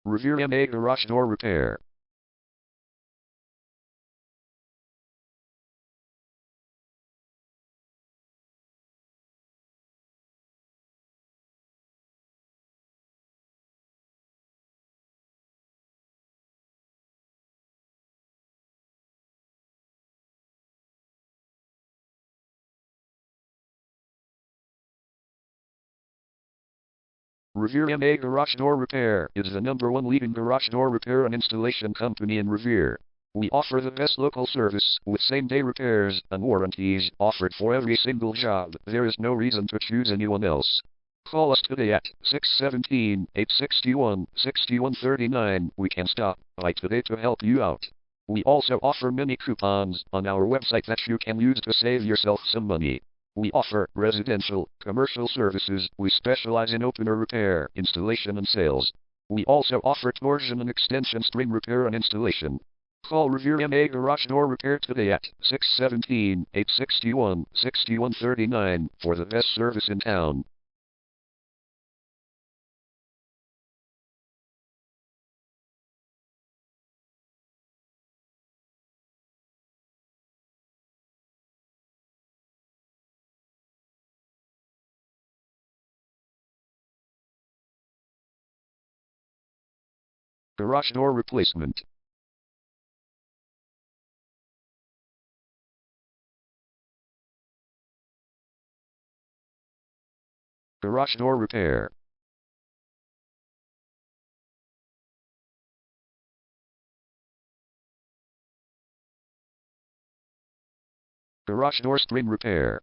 Revere MA Garage Door Repair. Revere MA Garage Door Repair is the #1 leading garage door repair and installation company in Revere. We offer the best local service with same-day repairs and warranties offered for every single job. There is no reason to choose anyone else. Call us today at 617-861-6139. We can stop by today to help you out. We also offer many coupons on our website that you can use to save yourself some money. We offer residential, commercial services. We specialize in opener repair, installation and sales. We also offer torsion and extension string repair and installation. Call Revere MA Garage Door Repair today at 617-861-6139 for the best service in town. Garage door replacement. Garage door repair. Garage door string repair.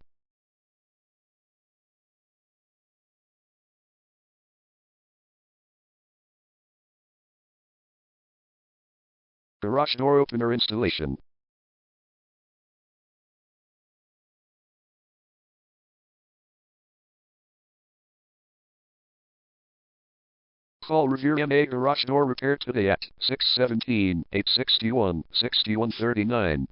Garage door opener installation. Call Revere MA Garage Door Repair today at 617-861-6139.